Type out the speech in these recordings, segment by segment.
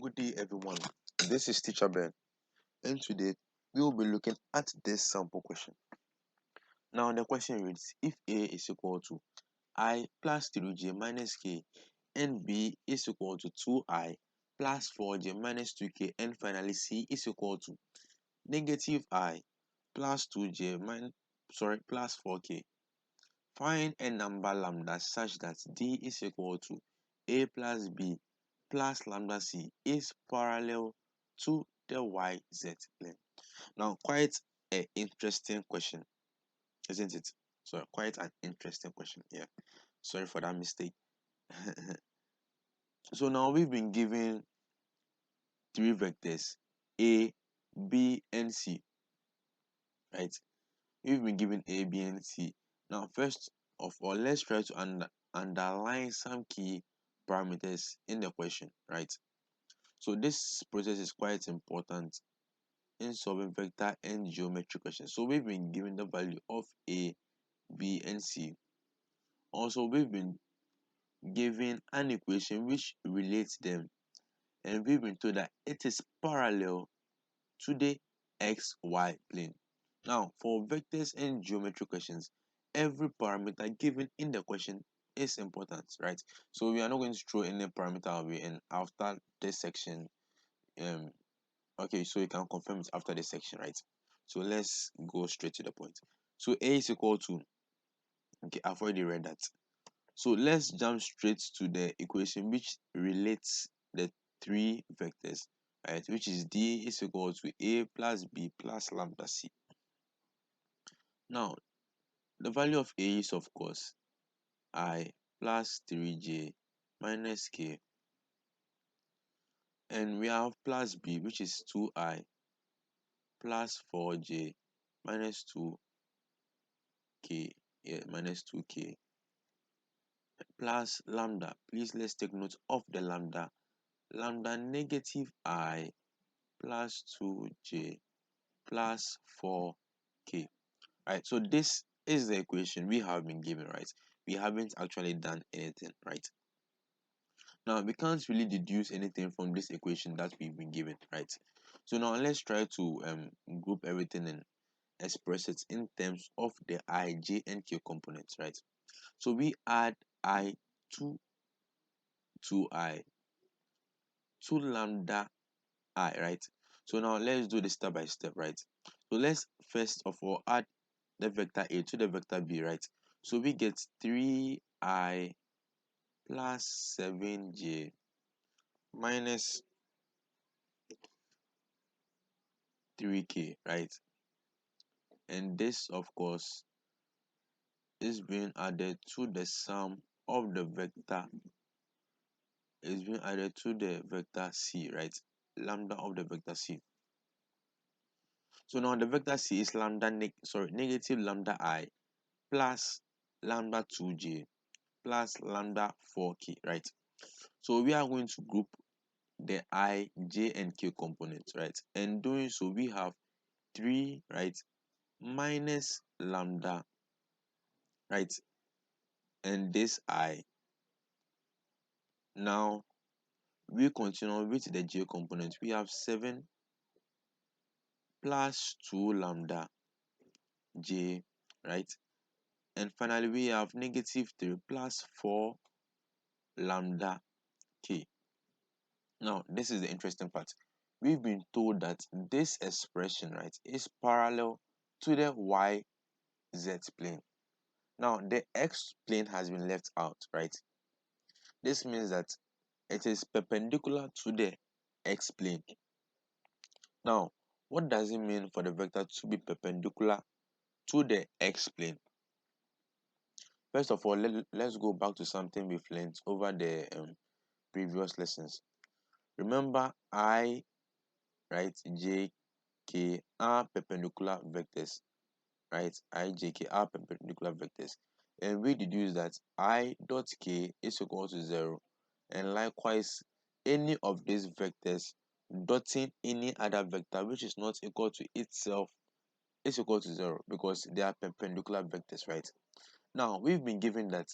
Good day, everyone. This is Teacher Ben, and today we will be looking at this sample question. Now, the question reads: if A is equal to I plus 3j minus k, and B is equal to 2I plus 4j minus 2k, and finally C is equal to negative I plus 2j plus 4k. Find a number lambda such that D is equal to A plus B plus lambda C is parallel to the YZ plane. Now, quite an interesting question, isn't it? So, quite an interesting question. Yeah, sorry for that mistake. So, now we've been given three vectors A, B, and C, right? We've been given A, B, and C. Now, first of all, let's try to underline some key parameters in the question, right? So, this process is quite important in solving vector and geometry questions. So, we've been given the value of A, B, and C. Also, we've been given an equation which relates them, and we've been told that it is parallel to the xy plane. Now, for vectors and geometry questions, every parameter given in the question is important, right? So we are not going to throw any parameter away, and after this section, okay, so you can confirm it after this section, right? So let's go straight to the point. So A is equal to, okay, I've already read that. So let's jump straight to the equation which relates the three vectors, right? Which is D is equal to A plus B plus lambda C. Now, the value of A is, of course, I plus 3j minus k, and we have plus B, which is 2I plus 4j minus 2k, yeah, minus 2k, plus lambda. Please let's take note of the lambda. Lambda negative I plus 2j plus 4k. Right, so this is the equation we have been given, right? We haven't actually done anything, right? Now we can't really deduce anything from this equation that we've been given, right? So now let's try to group everything and express it in terms of the I, J, and K components, right? So we add I to I to lambda I, right? So now let's do this step by step, right? So let's first of all add the vector A to the vector B, right? So we get 3I plus 7j minus 3k, right? And this, of course, is being added to the sum of the vector, is being added to the vector C, right? Lambda of the vector C. So now the vector C is negative lambda I plus lambda 2j plus lambda 4k, right? So we are going to group the I, J, and K components, right? And doing so, we have 3, right, minus lambda, right, and this I. Now we continue with the J component. We have 7 plus 2 lambda j, right? And finally, we have negative 3 plus 4 lambda k. Now, this is the interesting part. We've been told that this expression, right, is parallel to the YZ plane. Now, the X plane has been left out, right? This means that it is perpendicular to the X plane. Now, what does it mean for the vector to be perpendicular to the X plane? First of all, let's go back to something we've learned over the previous lessons. Remember, I, right, J, K are perpendicular vectors, right? I, J, K are perpendicular vectors. And we deduce that I dot K is equal to 0. And likewise, any of these vectors dotting any other vector which is not equal to itself is equal to 0 because they are perpendicular vectors, right? Now, we've been given that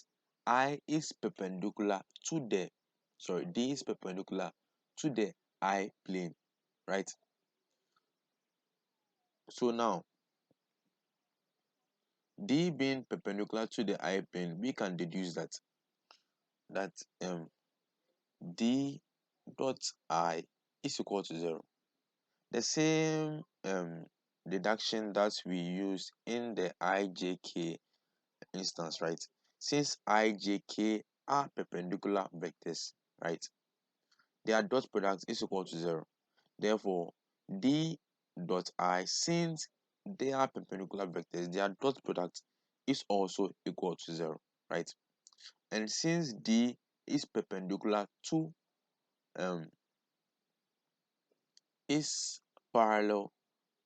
I is perpendicular to the, D is perpendicular to the I plane, right? So now D being perpendicular to the I plane, we can deduce that um D dot I is equal to 0. The same deduction that we used in the IJK instance, right? Since IJK are perpendicular vectors, right? Their dot product is equal to 0. Therefore, D dot I, since they are perpendicular vectors, their dot product is also equal to 0, right? And since D is perpendicular to is parallel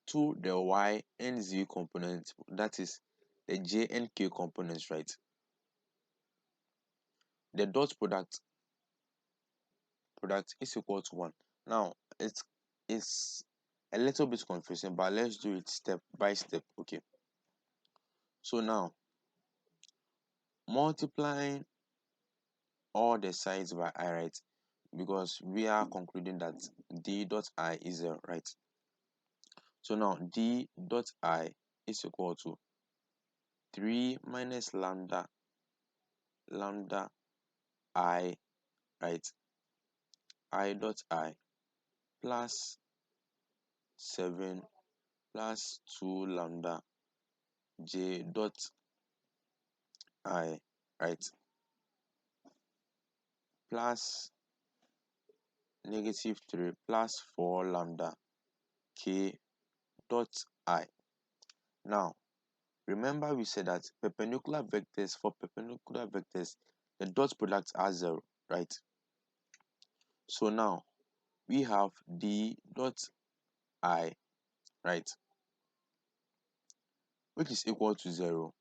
to the y and z component, that is the j and k components, right? The dot product is equal to 1. Now it's a little bit confusing, but let's do it step by step. Okay, so now multiplying all the sides by I, right? Because we are concluding that D dot I is 0, right? So now D dot I is equal to 3 minus lambda I, right? I dot I plus 7 plus 2 lambda j dot I, right? Plus negative 3 plus 4 lambda k dot I. Now, remember we said that for perpendicular vectors, the dot products are 0, right? So now, we have D dot I, right? Which is equal to 0,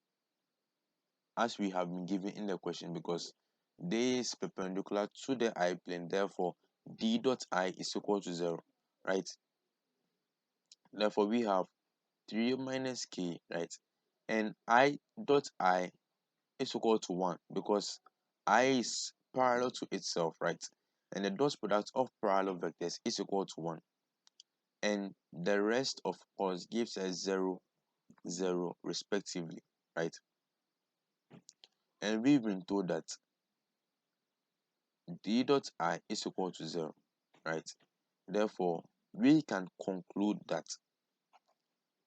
as we have been given in the question, because this is perpendicular to the I plane. Therefore, D dot I is equal to 0, right? Therefore, we have 3 minus k, right? And I dot I is equal to 1 because I is parallel to itself, right? And the dot product of parallel vectors is equal to 1. And the rest, of course, gives us 0, 0 respectively, right? And we've been told that D dot I is equal to 0, right? Therefore, we can conclude that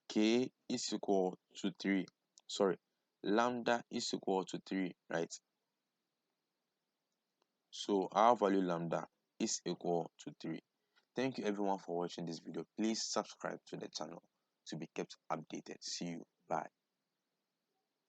K is equal to 3. Sorry, lambda is equal to 3, right? So our value lambda is equal to 3. Thank you everyone for watching this video. Please subscribe to the channel to be kept updated. See you. Bye.